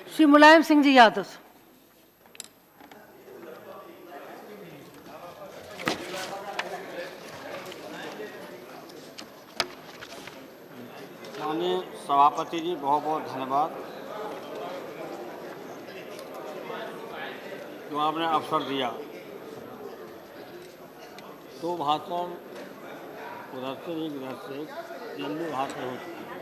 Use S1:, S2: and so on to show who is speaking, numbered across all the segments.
S1: श्री मुलायम सिंह जी यादव।
S2: माननीय सभापति जी, बहुत बहुत धन्यवाद जो आपने अवसर दिया। दो भाषण उधर से एक इधर से लंबे भाषण हो चुके हैं,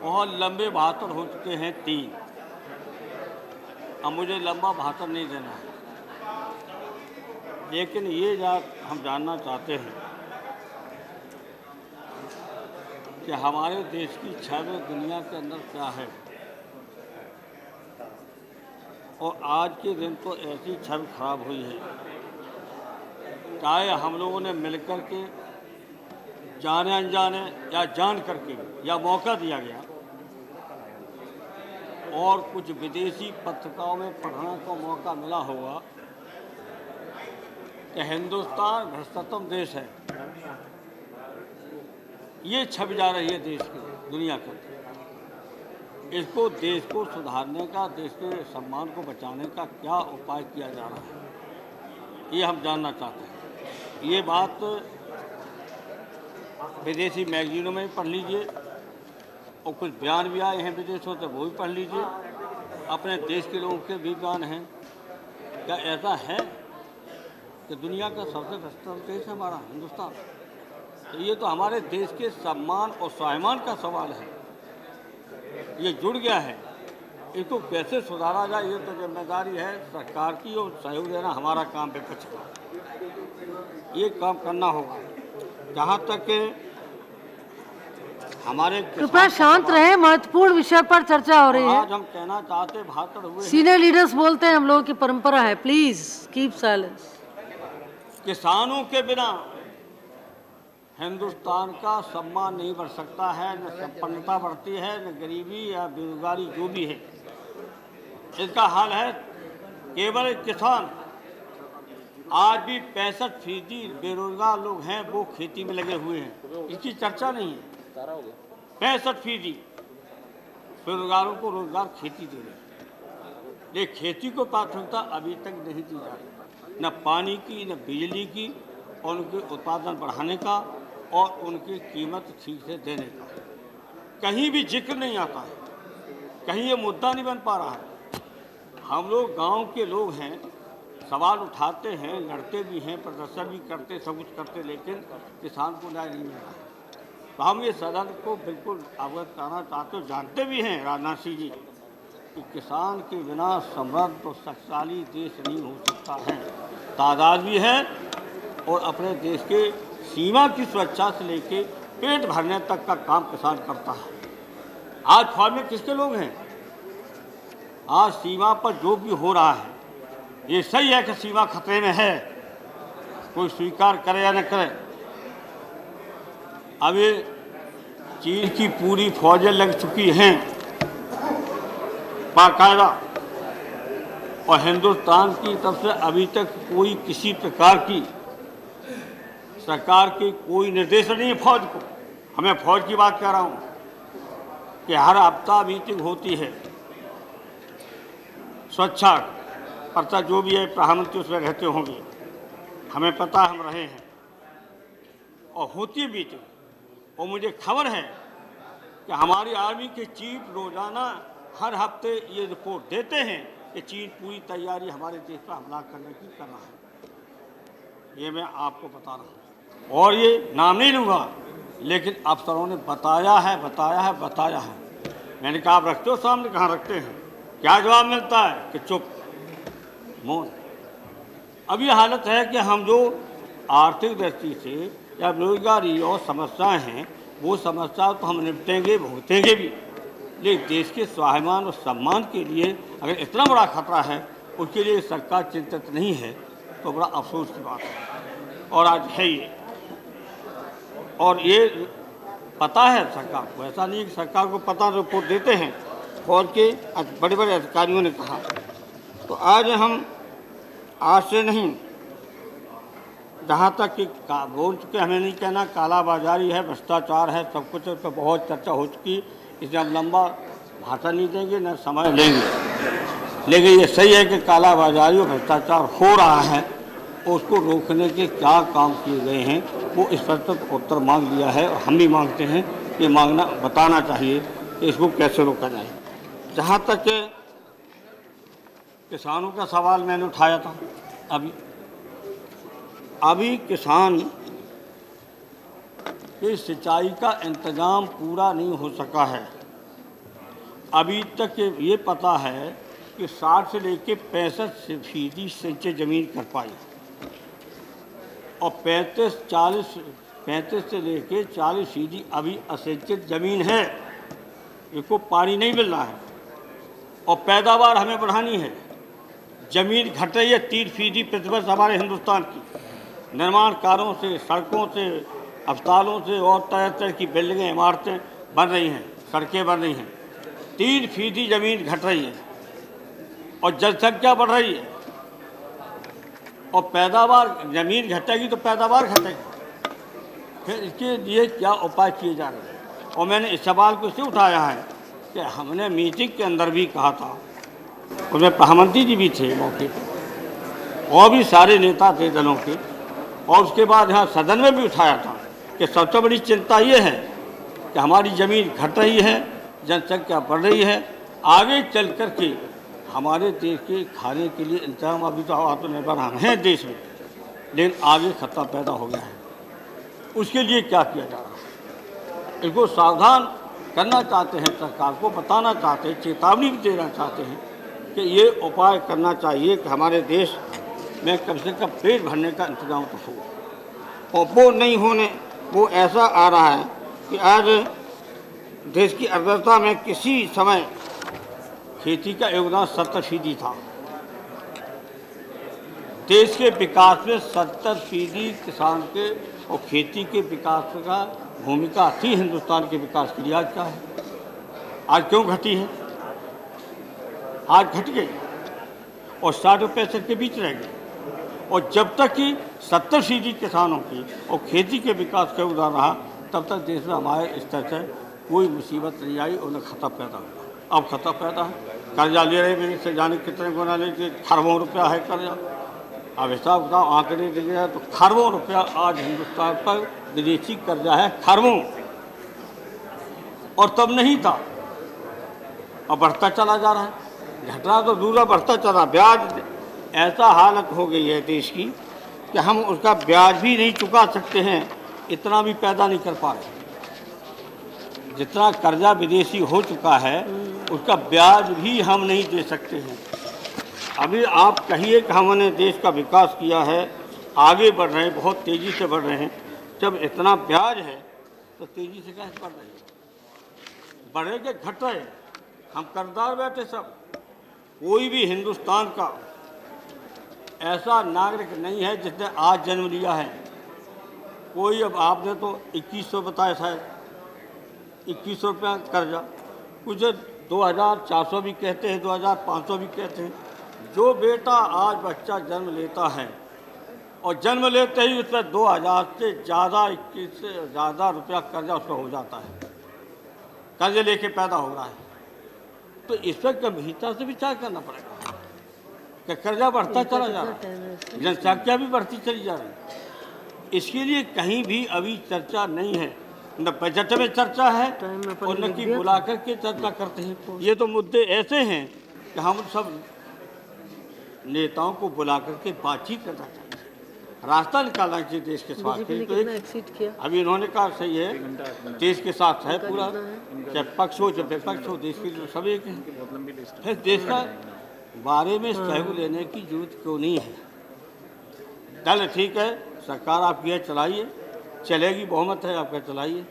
S2: बहुत लंबे भाषण हो चुके हैं 3। अब मुझे लंबा भाषण नहीं देना है, लेकिन ये हम जानना चाहते हैं कि हमारे देश की छवि दुनिया के अंदर क्या है। और आज के दिन तो ऐसी छवि खराब हुई है, चाहे हम लोगों ने मिलकर के जाने अनजाने या जान करके या मौका दिया गया, और कुछ विदेशी पत्रिकाओं में पढ़ने को मौका मिला होगा कि हिंदुस्तान भ्रष्टतम देश है। ये छप जा रही है देश की, दुनिया के। इसको देश को सुधारने का, देश के सम्मान को बचाने का क्या उपाय किया जा रहा है, ये हम जानना चाहते हैं। ये बात विदेशी मैगजीनों में भी पढ़ लीजिए, और कुछ बयान भी आए हैं विदेशों से, वो भी पढ़ लीजिए। अपने देश के लोगों के भी बयान हैं। क्या ऐसा है कि दुनिया का सबसे भ्रष्टाचार देश है हमारा हिंदुस्तान? तो ये तो हमारे देश के सम्मान और स्वाभिमान का सवाल है। ये जुड़ गया है, इसको कैसे सुधारा जाए, ये तो जिम्मेदारी है सरकार की, और सहयोग देना हमारा काम विपक्ष का। ये काम करना होगा। जहाँ तक हमारे
S1: कृपया शांत रहे, महत्वपूर्ण विषय पर चर्चा हो रही है।
S2: आज हम कहना चाहते भाषण हुए,
S1: सीनियर लीडर्स बोलते हैं, हम लोगों की परंपरा है, प्लीज कीप साइलेंस।
S2: किसानों के बिना हिंदुस्तान का सम्मान नहीं बढ़ सकता है, न संपन्नता बढ़ती है, न गरीबी या बेरोजगारी जो भी है। इसका हाल है केवल किसान। आज भी 65% बेरोजगार लोग हैं, वो खेती में लगे हुए हैं, इसकी चर्चा नहीं है। 65% बेरोजगारों को रोजगार खेती दे रहे हैं, लेकिन खेती को प्राथमिकता अभी तक नहीं दी जा रही, न पानी की, न बिजली की, और उनके उत्पादन बढ़ाने का और उनकी कीमत ठीक से देने का कहीं भी जिक्र नहीं आता है। कहीं ये मुद्दा नहीं बन पा रहा है। हम लोग गांव के लोग हैं, सवाल उठाते हैं, लड़ते भी हैं, प्रदर्शन भी करते, सब कुछ करते, लेकिन किसान को न्याय नहीं मिल रहा है। तो हम ये सदन को बिल्कुल अवगत कराना चाहते हो, जानते भी हैं राजनाथ सिंह जी कि किसान के बिना समृद्ध और शक्तिशाली देश नहीं हो सकता है। तादाद भी है, और अपने देश के सीमा की सुरक्षा से लेके पेट भरने तक का काम किसान करता है। आज फौज में किसके लोग हैं? आज सीमा पर जो भी हो रहा है, ये सही है कि सीमा खतरे में है, कोई स्वीकार करे या न करे। अब ये चीन की पूरी फौजें लग चुकी हैं बाकायदा, और हिंदुस्तान की तरफ से अभी तक कोई किसी प्रकार की सरकार की कोई निर्देश नहीं है फौज को। हमें फौज की बात कर रहा हूँ कि हर हफ्ता मीटिंग होती है, स्वच्छता पर्चा जो भी है प्रधानमंत्री उसमें रहते होंगे, हमें पता, हम रहे हैं, और होती है मीटिंग। और मुझे खबर है कि हमारी आर्मी के चीफ रोजाना हर हफ्ते ये रिपोर्ट देते हैं कि चीन पूरी तैयारी हमारे देश पर हमला करने की कर रहा है। ये मैं आपको बता रहा हूँ, और ये नाम नहीं लूँगा, लेकिन अफसरों ने बताया है। मैंने कहा आप रखते हो सामने? कहाँ रखते हैं? क्या जवाब मिलता है कि चुप, मौन। अब ये हालत है कि हम जो आर्थिक दृष्टि से या बेरोजगारी और समस्याएं हैं, वो समस्या तो हम निपटेंगे, भुगतेंगे भी, लेकिन देश के स्वाभिमान और सम्मान के लिए अगर इतना बड़ा खतरा है, उसके लिए सरकार चिंतित नहीं है, तो बड़ा अफसोस की बात है। और आज है ये, और ये पता है सरकार को, ऐसा नहीं कि सरकार को पता, रिपोर्ट देते हैं फौज के बड़े बड़े अधिकारियों ने कहा। तो आज हम आज से नहीं, जहाँ तक कि बोल चुके, हमें नहीं कहना काला बाजारी है, भ्रष्टाचार है, सब कुछ उस पर बहुत चर्चा हो चुकी। इसलिए हम लंबा भाषण नहीं देंगे, न समय लेंगे। लेकिन ये सही है कि काला बाजारी और भ्रष्टाचार हो रहा है, उसको रोकने के क्या काम किए गए हैं वो इस पर तो उत्तर मांग लिया है। और हम भी मांगते हैं कि मांगना बताना चाहिए कि इसको कैसे रोका जाए। जहाँ तक किसानों का सवाल मैंने उठाया था, अभी किसान के सिंचाई का इंतज़ाम पूरा नहीं हो सका है। अभी तक ये पता है कि 60 से लेकर 65% सिंचाई ज़मीन कर पाई और 35 से लेकर 40% अभी असिंचित ज़मीन है, इसको पानी नहीं मिल रहा है। और पैदावार हमें बढ़ानी है, ज़मीन घट रही है 3% प्रतिवर्ष हमारे हिंदुस्तान की। निर्माण कार्यों से, सड़कों से, अस्पतालों से और तरह तरह की बिल्डिंगें, इमारतें बन रही हैं, सड़कें बन रही हैं। 3% ज़मीन घट रही है और जनसंख्या बढ़ रही है और पैदावार, ज़मीन घटेगी तो पैदावार घटेगी। फिर इसके लिए क्या उपाय किए जा रहे हैं? और मैंने इस सवाल को इससे उठाया है कि हमने मीटिंग के अंदर भी कहा था, उसमें प्रधानमंत्री जी भी थे मौके पर और भी सारे नेता थे दलों के, और उसके बाद यहाँ सदन में भी उठाया था कि सबसे बड़ी चिंता ये है कि हमारी ज़मीन घट रही है, जनसंख्या बढ़ रही है, आगे चल कर के हमारे देश के खाने के लिए इंतजाम, अभी तो आत्मनिर्भर हम हैं देश में, लेकिन आगे खतरा पैदा हो गया है। उसके लिए क्या किया जा रहा है? इसको सावधान करना चाहते हैं, सरकार को बताना चाहते हैं, चेतावनी भी देना चाहते हैं कि ये उपाय करना चाहिए कि हमारे देश में कम से कम पेट भरने का इंतजाम तो हो। और वो नहीं होने, वो ऐसा आ रहा है कि आज देश की अर्थव्यवस्था में किसी समय खेती का योगदान 70% था। देश के विकास में 70% किसान के और खेती के विकास का भूमिका थी हिंदुस्तान के विकास के लिए। आज क्या है? आज क्यों घटी है? आज घट गई और 60 और 65 के बीच रह गई। और जब तक कि 70% किसानों की और खेती के विकास का योगदान रहा, तब तक देश में हमारे इस तरह से कोई मुसीबत नहीं आई और न खतरा पैदा हुआ। अब खतरा पैदा है, कर्जा ले रहे हैं, से जाने कितने गुना लेके, खरबों रुपया है कर्जा। अब हिसाब किताब आंकड़े देखे जाए तो खरबों रुपया आज हिंदुस्तान पर विदेशी कर्जा है, खरबों। और तब नहीं था, अब बढ़ता चला जा रहा है। घटना तो दूसरा बढ़ता चला, ब्याज ऐसा हालत हो गई है देश की कि हम उसका ब्याज भी नहीं चुका सकते हैं, इतना भी पैदा नहीं कर पा रहे। जितना कर्जा विदेशी हो चुका है उसका ब्याज भी हम नहीं दे सकते हैं। अभी आप कहिए कि हमने देश का विकास किया है, आगे बढ़ रहे हैं, बहुत तेज़ी से बढ़ रहे हैं। जब इतना ब्याज है तो तेज़ी से कैसे बढ़ रहे हैं? बढ़े के घट रहे? हम कर्जदार बैठे सब। कोई भी हिंदुस्तान का ऐसा नागरिक नहीं है जिसने आज जन्म लिया है। कोई, अब आपने तो 2100 बताया शायद, 2100 रुपया कर्जा, कुछ 2400 भी कहते हैं, 2500 भी कहते हैं। जो बेटा आज बच्चा जन्म लेता है और जन्म लेते ही उस पर 2000 से ज़्यादा, 21 से ज़्यादा रुपया कर्जा उस पर हो जाता है, कर्जे लेके पैदा हो रहा है। तो इस पर गंभीरता से विचार करना पड़ेगा कि कर्जा बढ़ता चला जा रहा है, जनसंख्या भी बढ़ती चली जा रही है। इसके लिए कहीं भी अभी चर्चा नहीं है, न बजट में चर्चा है और न कि बुला कर के चर्चा करते हैं। ये तो मुद्दे ऐसे हैं कि हम सब नेताओं को बुला करके बातचीत करना चाहिए, रास्ता निकालना चाहिए देश के साथ। तो एक अभी इन्होंने कहा सही है, देश के साथ है पूरा, चाहे पक्ष हो चाहे विपक्ष हो, देश के सब एक है। फिर देश का बारे में सहयोग लेने की जरूरत क्यों नहीं है? चल ठीक है, सरकार आपकी है, चलाइए, चलेगी, बहुमत है आपका, चलाइए।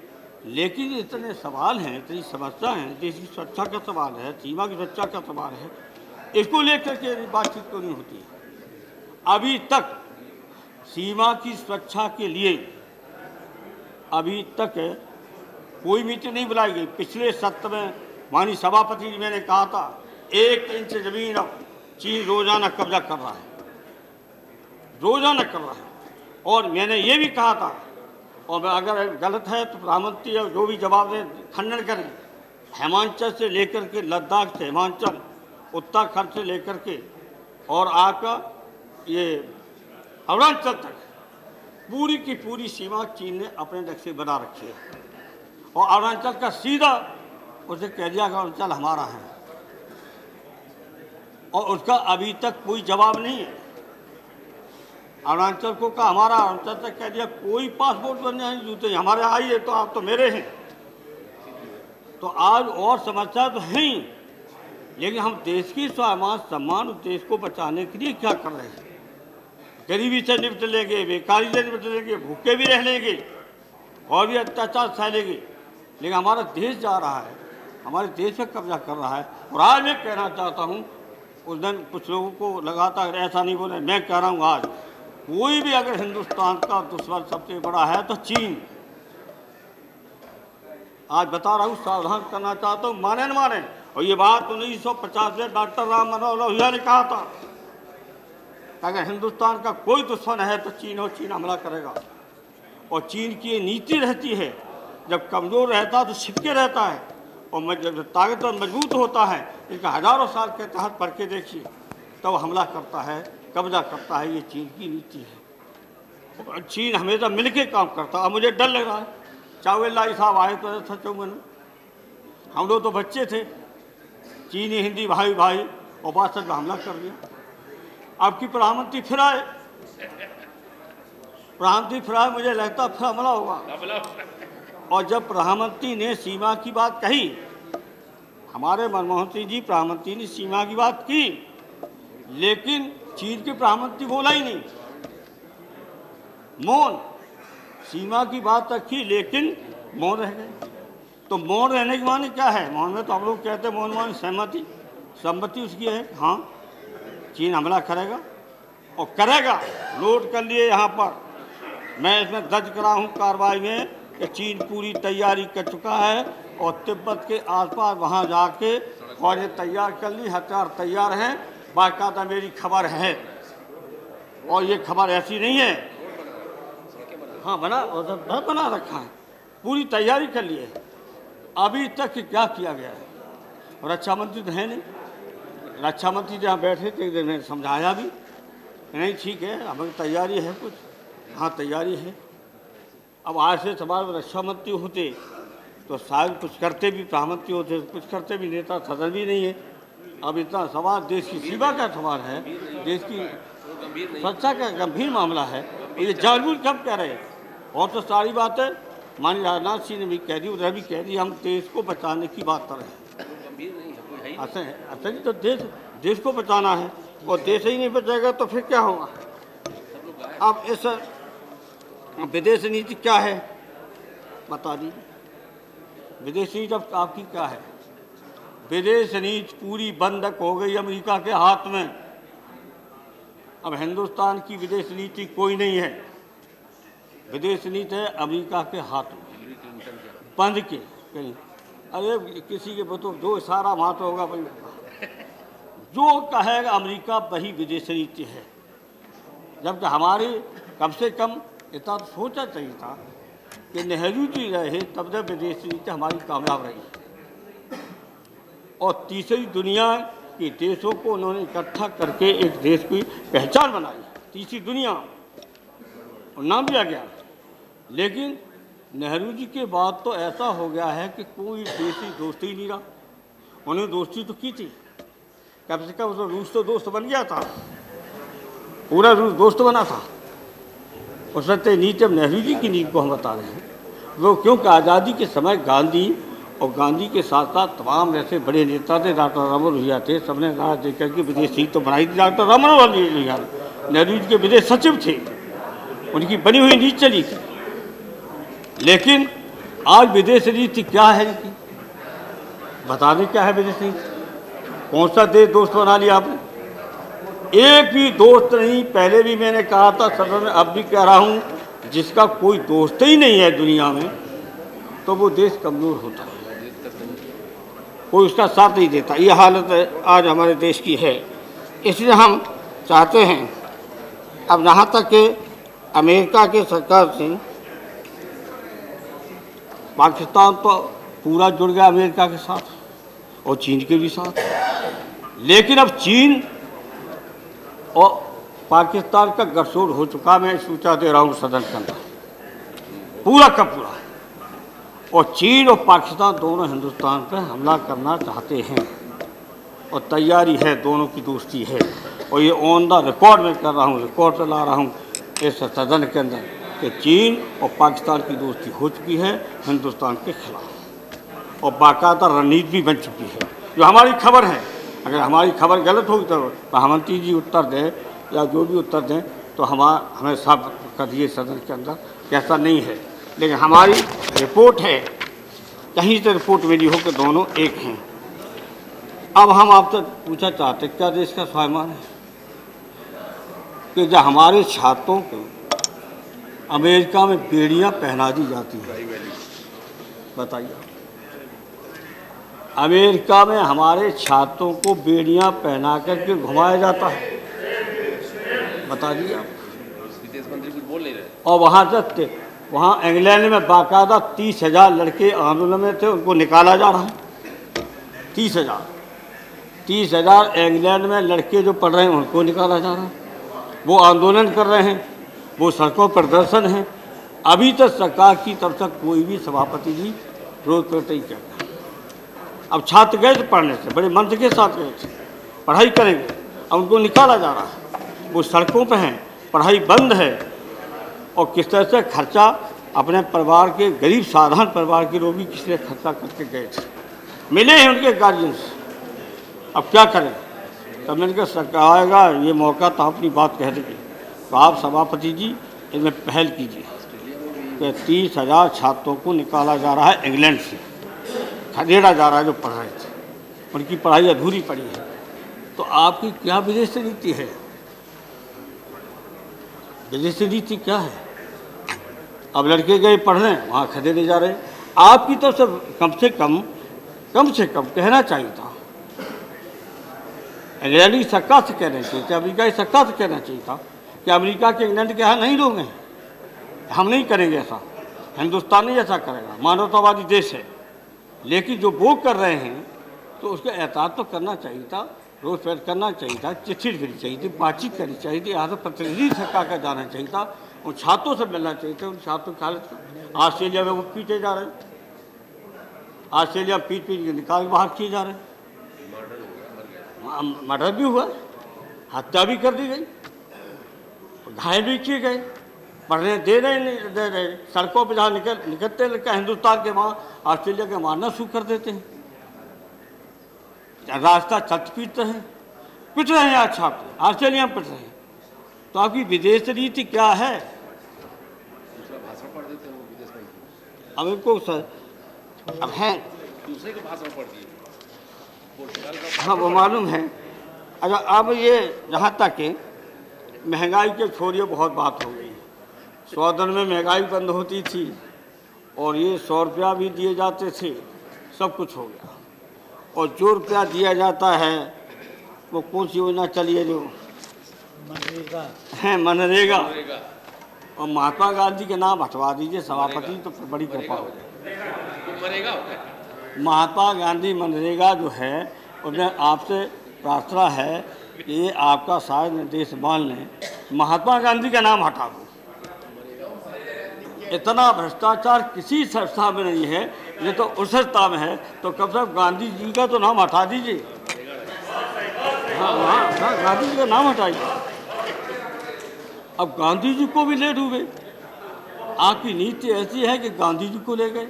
S2: लेकिन इतने सवाल हैं, इतनी समस्या हैं, देश की सुरक्षा का सवाल है, सीमा की सुरक्षा का सवाल है, इसको लेकर के बातचीत क्यों नहीं होती है? अभी तक सीमा की सुरक्षा के लिए अभी तक कोई मीटिंग नहीं बुलाई गई। पिछले सत्र में माननीय सभापति जी, मैंने कहा था 1 इंच जमीन अब चीन रोजाना कब्जा कर रहा है, रोजाना कर रहा है। और मैंने ये भी कहा था, और अगर गलत है तो प्रधानमंत्री जो भी जवाब दे खंडन करें, हिमाचल से लेकर के लद्दाख से हिमाचल, उत्तराखंड से लेकर के और आपका ये अरुणाचल तक पूरी की पूरी सीमा चीन ने अपने नक्शे बना रखी है। और अरुणाचल का सीधा उसे कह दिया कि अरुणाचल हमारा है, और उसका अभी तक कोई जवाब नहीं है। अरुणाचल को कहा हमारा, अरुणाचल तक कह दिया कोई पासपोर्ट बनने नहीं जूते हमारे आइए तो आप तो मेरे हैं। तो आज और समस्या तो है ही, लेकिन हम देश की स्वाभिमान सम्मान देश को बचाने के लिए क्या कर रहे हैं? गरीबी से निपट लेंगे, बेकारी से निपट लेंगे, भूखे भी रह लेंगे और भी अत्याचार सह लेंगे, लेकिन हमारा देश जा रहा है, हमारे देश पर कब्जा कर रहा है। और आज मैं कहना चाहता हूँ, उस दिन कुछ लोगों को लगाता है ऐसा नहीं बोले, मैं कह रहा हूँ आज कोई भी अगर हिंदुस्तान का दुश्मन सबसे बड़ा है तो चीन। आज बता रहा हूँ, सावधान करना चाहता हूँ, माने न माने। और ये बात 1950 में डॉक्टर राम मनोहर लोहिया ने कहा था, अगर हिंदुस्तान का कोई दुश्मन है तो चीन, और चीन हमला करेगा। और चीन की ये नीति रहती है, जब कमज़ोर रहता है तो छिपके रहता है, और जब ताकतवर मजबूत होता है, इनका हज़ारों साल के तहत पढ़ के देखिए, तब हमला करता है, कब्जा करता है। ये चीन की नीति है। चीन हमेशा मिल के काम करता है। अब मुझे डर लग रहा है, चावल साहब आए तो 54 हम लोग तो बच्चे थे, चीनी हिंदी भाई भाई, और 62 में हमला कर दिया। अब की प्रधानमंत्री फिर आए, प्रधानमंत्री फिर आए, मुझे लगता फिर हमला होगा। और जब प्रधानमंत्री ने सीमा की बात कही, हमारे मनमोहन सिंह जी प्रधानमंत्री ने सीमा की बात की, लेकिन चीन के प्रधानमंत्री बोला ही नहीं, मौन। सीमा की बात रखी लेकिन मौन रह गए। तो मौन रहने के माने क्या है? मौन में तो हम लोग कहते हैं मौन मान सहमति, सम्मति उसकी है, हाँ चीन हमला करेगा और करेगा। नोट कर लिए यहाँ पर, मैं इसमें दर्ज करा हूँ कार्रवाई में कि चीन पूरी तैयारी कर चुका है, और तिब्बत के आसपास वहाँ जाके फौजें तैयार कर ली, हथियार तैयार हैं। बाकायदा मेरी खबर है, और ये खबर ऐसी नहीं है, हाँ बना रखा है, पूरी तैयारी कर ली है। अभी तक क्या किया गया है? और रक्षा मंत्री तो है नहीं, रक्षा मंत्री जहाँ बैठे थे एक दिन मैंने समझाया भी, नहीं ठीक है हमारी तैयारी है कुछ, हाँ तैयारी है। अब आज से सवाल रक्षा मंत्री होते तो शायद कुछ करते भी, प्रधानमंत्री होते कुछ करते भी, नेता सदन भी नहीं है। अब इतना सवाल देश की सीमा का सवाल है, देश की सुरक्षा का गंभीर मामला है, तो ये जानबूझ कब कह रहे हैं? और तो सारी बातें माननीय राजनाथ सिंह ने भी कह दी, उधर भी कह दी, हम देश को बचाने की बात कर रहे हैं। ऐसा नहीं तो देश को बचाना है, और देश ही नहीं बचाएगा तो फिर क्या होगा? अब इस विदेश नीति क्या है बता दीजिए। विदेश नीति अब आपकी क्या है? विदेश नीति पूरी बंधक हो गई अमेरिका के हाथ में। अब हिंदुस्तान की विदेश नीति कोई नहीं है, विदेश नीति है अमेरिका के हाथ में, बंद के कहीं। अरे किसी के बताओ जो इशारा वहाँ तो होगा भाई, जो कहेगा अमेरिका वही विदेश नीति है। जबकि हमारी कम से कम इतना तो सोचा चाहिए था कि नेहरू जी रहे तब जब विदेश नीति हमारी कामयाब रही। और तीसरी दुनिया के देशों को उन्होंने इकट्ठा करके एक देश की पहचान बनाई, तीसरी दुनिया, और नाम दिया गया। लेकिन नेहरू जी के बाद तो ऐसा हो गया है कि कोई देशी दोस्ती नहीं रहा। उन्होंने दोस्ती तो की थी, कम से कम रूस तो दोस्त बन गया था, पूरा रूस दोस्त बना था। उस वक्त नीति अब नेहरू जी की नीति को हम बता रहे हैं, वो क्योंकि आज़ादी के समय गांधी और गांधी के साथ साथ तमाम ऐसे बड़े नेता थे, डॉक्टर राम मनोहर लोहिया थे, सबने राह देकर के विदेश नीति तो बनाई थी। डॉक्टर राम मनोहर लोहिया नेहरू जी के विदेश सचिव थे, उनकी बनी हुई नीति चली थी। लेकिन आज विदेश नीति क्या है इनकी? बता दें क्या है विदेश नीति? कौन सा देश दोस्त बना लिया आपने? एक भी दोस्त नहीं। पहले भी मैंने कहा था सदन में, अब भी कह रहा हूँ, जिसका कोई दोस्त ही नहीं है दुनिया में तो वो देश कमज़ोर होता है, कोई उसका साथ नहीं देता। ये हालत आज हमारे देश की है। इसलिए हम चाहते हैं अब जहाँ तक अमेरिका की सरकार से पाकिस्तान तो पूरा जुड़ गया अमेरिका के साथ और चीन के भी साथ, लेकिन अब चीन और पाकिस्तान का गठजोड़ हो चुका। मैं सूचना दे रहा हूँ सदन के अंदर, पूरा का पूरा। और चीन और पाकिस्तान दोनों हिंदुस्तान पर हमला करना चाहते हैं और तैयारी है, दोनों की दोस्ती है। और ये ऑन द रिकॉर्ड में कर रहा हूँ, रिकॉर्ड पर ला रहा हूँ इस सदन के अंदर कि चीन और पाकिस्तान की दोस्ती हो चुकी है हिंदुस्तान के खिलाफ और बाकायदा रणनीति भी बन चुकी है। जो हमारी खबर है, अगर हमारी खबर गलत होगी तो प्रधानमंत्री जी उत्तर दें या जो भी उत्तर दें तो हमें सब कर दिए सदन के अंदर कि ऐसा नहीं है। लेकिन हमारी रिपोर्ट है, कहीं से रिपोर्ट मिली हो कि दोनों एक हैं। अब हम आपसे पूछना चाहते क्या देश का स्वाभिमान है कि जब हमारे छात्रों को अमेरिका में बेड़ियां पहना दी जाती हैं, बताइए, अमेरिका में हमारे छात्रों को बेड़ियां पहना करके घुमाया जाता है, बता दिए आप।
S3: विदेश मंत्री कुछ बोल नहीं रहे।
S2: और वहाँ इंग्लैंड में बाकायदा 30,000 लड़के आंदोलन में थे, उनको निकाला जा रहा है। 30,000 इंग्लैंड में लड़के जो पढ़ रहे हैं उनको निकाला जा रहा है। वो आंदोलन कर रहे हैं, वो सड़कों पर प्रदर्शन है। अभी तक सरकार की तरफ से कोई भी सभापति जी विरोध करते ही कहता है। अब छात्र गए थे पढ़ने से, बड़े मंत्र के साथ गए थे, पढ़ाई करेंगे, अब उनको निकाला जा रहा है। वो सड़कों पर हैं, पढ़ाई बंद है। और किस तरह से खर्चा अपने परिवार के, गरीब साधारण परिवार के लोग भी किस लिए खर्चा करके गए थे, मिले हैं उनके गार्जियंस। अब क्या करें? तब मैंने कहा सरकार आएगा ये मौका तो अपनी बात कह देंगे, तो आप सभापति जी इसमें पहल कीजिए कि 30,000 छात्रों को निकाला जा रहा है इंग्लैंड से, खदेड़ा जा रहा है जो पढ़ रहे थे, उनकी पढ़ाई अधूरी पड़ी है। तो आपकी क्या विदेश नीति है? विदेश नीति क्या है? अब लड़के गए पढ़ने, वहाँ खदेड़े जा रहे हैं। आपकी तरफ से कम से कम कहना चाहिए था, इंग्लैंड की सरकार से कहना चाहिए था, अमेरिका की सरकार से कहना चाहिए था कि अमेरिका के इंग्लैंड के यहाँ नहीं लोग हैं, हम नहीं करेंगे ऐसा, हिंदुस्तान नहीं ऐसा करेगा, मानवतावादी देश है। लेकिन जो वो कर रहे हैं तो उसका एहतियात तो करना चाहिए था, रोज पेश करना चाहिए था, चिट्ठी लिखनी चाहिए थी, बातचीत करनी चाहिए थी, यहाँ से प्रतिनिधि सरकार का जाना चाहिए था, उन छात्रों से मिलना चाहिए था। उन छात्रों की हालत ऑस्ट्रेलिया में वो पीटे जा रहे हैं, ऑस्ट्रेलिया पीट के निकाल के बाहर किए जा रहे हैं, मर्डर भी हुआ, हत्या भी कर दी गई, घायल भी किए गए, पढ़ने दे रहे, सड़कों पर जहाँ निकलते लड़का हिंदुस्तान के वहाँ ऑस्ट्रेलिया के मारना शुरू कर देते हैं, रास्ता चट पीटते हैं, पिट रहे हैं आज छात्र, ऑस्ट्रेलिया में पिट रहे हैं। तो आपकी विदेश नीति क्या है?
S3: भाषण पढ़ देते हैं विदेश में,
S2: अब इनको अब है
S3: दूसरे को भाषण पढ़ दिए।
S2: हाँ वो मालूम है। अच्छा अब ये जहाँ तक है महंगाई के छोड़िए, बहुत बात हो गई। 100 दिन में महंगाई बंद होती थी और ये 100 रुपया भी दिए जाते थे, सब कुछ हो गया। और जो रुपया दिया जाता है वो कौन सी योजना चली है? जो मनरेगा। और महात्मा गांधी के नाम हटवा दीजिए सभापति, तो बड़ी कृपा हो जाए। महात्मा गांधी मनरेगा जो है उसमें आपसे प्रार्थना है कि ये आपका सारा निर्देश मान लें, महात्मा गांधी का नाम हटा दो। इतना भ्रष्टाचार किसी संस्था में नहीं है, ये तो उस संस्था में है, तो कम से कम गांधी जी का तो नाम हटा दीजिए। हाँ, गांधी जी का नाम हटाइए। अब गांधी जी को भी ले डूबे। आपकी नीति ऐसी है कि गांधी जी को ले गए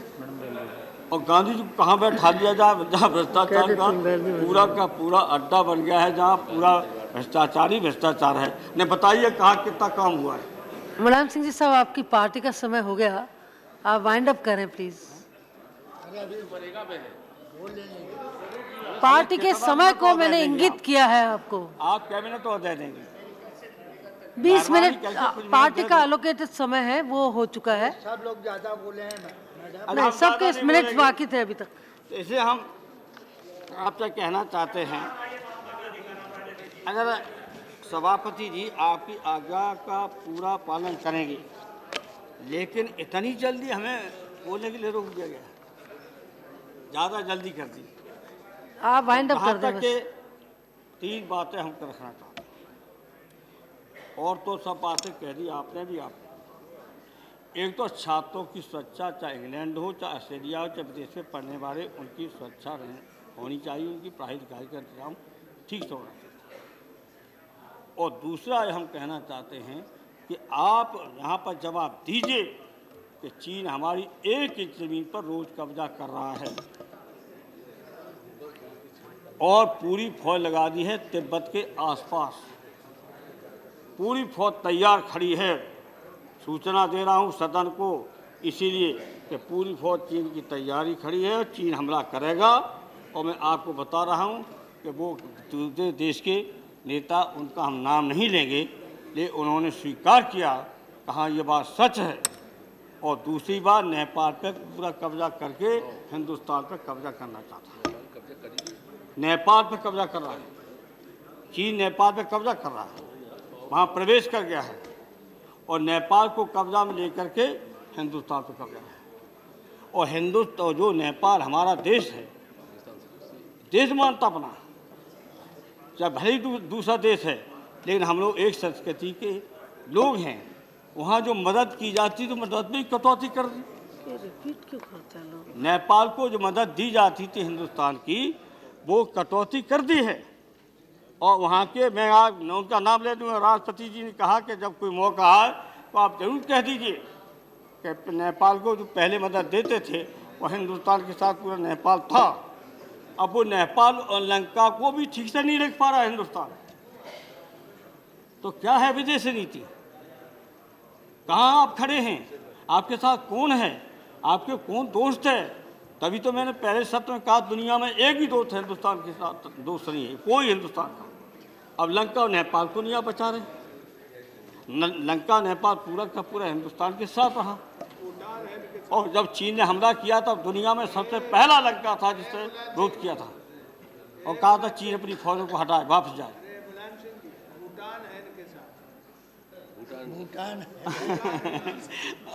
S2: और गांधी जी को कहाँ बैठा दिया जाए जहाँ भ्रष्टाचार का पूरा अड्डा बन गया है, जहाँ पूरा भ्रष्टाचार है। ने बताइए कहाँ कितना काम हुआ है।
S1: मुलायम सिंह जी साहब, आपकी पार्टी का समय हो गया, आप वाइंड अप करें प्लीज। पार्टी के समय को मैंने इंगित किया है आपको।
S2: आप कैबिनेट तो दे देंगे।
S1: 20 मिनट पार्टी का एलोकेटेड समय है, वो हो चुका है।
S4: सब लोग ज्यादा बोले हैं
S1: नहीं, सबके मिनट्स बाकी थे अभी तक।
S2: इसे हम आपसे कहना चाहते हैं, अगर सभापति जी आपकी आज्ञा का पूरा पालन करेंगे, लेकिन इतनी जल्दी हमें बोलने के लिए रोक दिया गया, ज़्यादा जल्दी कर दी।
S1: आप वाइंड अप कर
S2: यहाँ
S1: दें
S2: तक
S1: बस।
S2: के 3 बातें हम रखना चाहते हैं, और तो सब बातें कह दी आपने भी। आप एक तो छात्रों की सुरक्षा, चाहे इंग्लैंड हो, चाहे ऑस्ट्रेलिया हो, चाहे विदेश में पढ़ने वाले, उनकी सुरक्षा होनी चाहिए, उनकी पढ़ाई लिखाई का इंतजाम ठीक से होना चाहिए। और दूसरा हम कहना चाहते हैं कि आप यहाँ पर जवाब दीजिए कि चीन हमारी 1 इंच ज़मीन पर रोज़ कब्जा कर रहा है और पूरी फौज लगा दी है तिब्बत के आसपास। पूरी फौज तैयार खड़ी है। सूचना दे रहा हूँ सदन को, इसीलिए कि पूरी फौज चीन की तैयारी खड़ी है और चीन हमला करेगा। और मैं आपको बता रहा हूँ कि वो दूसरे देश के नेता, उनका हम नाम नहीं लेंगे, लेकिन उन्होंने स्वीकार किया, कहा ये बात सच है। और दूसरी बात, नेपाल पर पूरा कब्जा करके हिंदुस्तान पर कब्जा करना चाहता है। नेपाल पर कब्जा कर रहा है, चीन नेपाल पर कब्जा कर रहा है, वहाँ प्रवेश कर गया है और नेपाल को कब्जा में लेकर के हिंदुस्तान पर कब्जा है। और हिंदुस्तान जो नेपाल हमारा देश है, देश मानता अपना, चाहे भले ही दूसरा देश है, लेकिन हम लोग एक संस्कृति के लोग हैं। वहाँ जो मदद की जाती तो मदद में कटौती कर दी।
S1: रिपीट क्यों करते हैं लोग?
S2: नेपाल को जो मदद दी जाती थी हिंदुस्तान की, वो कटौती कर दी है। और वहाँ के, मैं आज उनका नाम ले दूँगा, राष्ट्रपति जी ने कहा कि जब कोई मौका आए तो आप जरूर कह दीजिए कि नेपाल को जो पहले मदद देते थे वो हिंदुस्तान के साथ पूरा नेपाल था। अब वो नेपाल और लंका को भी ठीक से नहीं रख पा रहा है हिंदुस्तान। तो क्या है विदेश नीति? कहाँ आप खड़े हैं? आपके साथ कौन है? आपके कौन दोस्त है? तभी तो मैंने पहले शब्द में कहा, दुनिया में एक ही दोस्त है हिंदुस्तान के साथ, दोस्त नहीं है कोई हिंदुस्तान का। अब लंका और नेपाल को नहीं आप बचा रहे। लंका नेपाल पूरा का पूरा हिंदुस्तान के साथ रहा। और जब चीन ने हमला किया तब दुनिया में सबसे पहला लंका था जिससे विरोध किया था और कहा था चीन अपनी फौजों को हटाए, वापस जाए।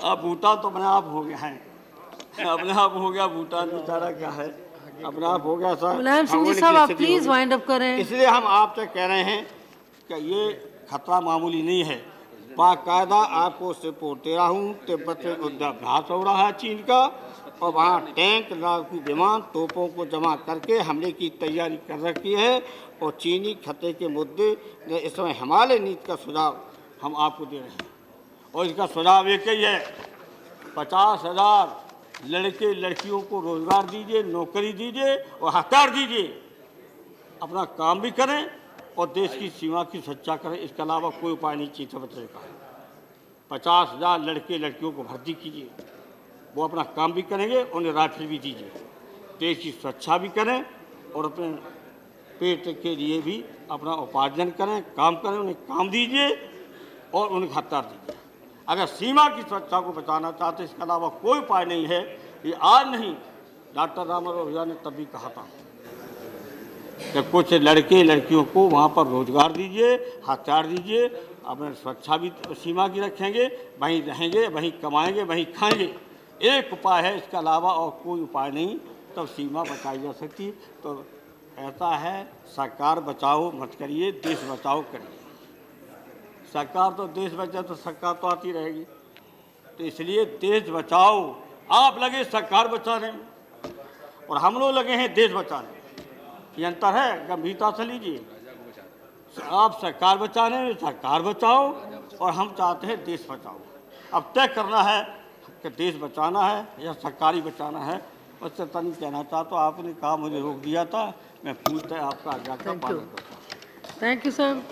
S2: अब भूटान तो अपने आप हो गया है, अपने आप हो गया भूटान, बेचारा क्या है, अपने आप हो गया सर।
S1: मुलायम सिंह जी साहब, आप प्लीज वाइंड अप करें।
S2: इसलिए हम आपसे कह रहे हैं कि ये खतरा मामूली नहीं है। बाकायदा आपको रिपोर्ट दे रहा हूँ, तिब्बत में युद्धाभ्यास हो रहा है चीन का, और वहाँ टैंक, लड़ाकू विमान, तोपों को जमा करके हमले की तैयारी कर रखी है। और चीनी खतरे के मुद्दे इस समय हिमालय नीति का सुझाव हम आपको दे रहे हैं, और इसका सुझाव एक ही है, 50,000 लड़के लड़कियों को रोजगार दीजिए, नौकरी दीजिए और हथियार दीजिए, अपना काम भी करें और देश की सीमा की सुरक्षा करें। इसके अलावा कोई उपाय नहीं चीन से बचने का। 50,000 लड़के लड़कियों को भर्ती कीजिए, वो अपना काम भी करेंगे, उन्हें राइफल भी दीजिए, देश की सुरक्षा भी करें और अपने पेट के लिए भी अपना उपार्जन करें, काम करें, उन्हें काम दीजिए और उन्हें हथियार दीजिए। अगर सीमा की सुरक्षा को बचाना चाहते, इसके अलावा कोई उपाय नहीं है। ये आज नहीं, डॉक्टर रामाराव भैया ने तभी कहा था कि कुछ लड़के लड़कियों को वहाँ पर रोजगार दीजिए, हथियार दीजिए, अपने सुरक्षा भी सीमा की रखेंगे, वहीं रहेंगे, वहीं कमाएंगे, वहीं खाएंगे। एक उपाय है, इसके अलावा और कोई उपाय नहीं, तब सीमा बचाई जा सकती। तो ऐसा है, सरकार बचाओ मत करिए, देश बचाओ करिए। सरकार तो देश बचाए तो सरकार तो आती रहेगी, तो इसलिए देश बचाओ। आप लगे सरकार बचाने में और हम लोग लगे हैं देश बचाने में, ये अंतर है, गंभीरता से लीजिए। आप सरकार बचाने में, सरकार बचाओ, और हम चाहते हैं देश बचाओ। अब तय करना है कि देश बचाना है या सरकारी बचाना है। उससे तनी कहना चाहता हूँ, आपने कहा मुझे रोक दिया था, मैं पूछता आपका आज्ञा का पालन करता हूँ।
S1: Thank you sir.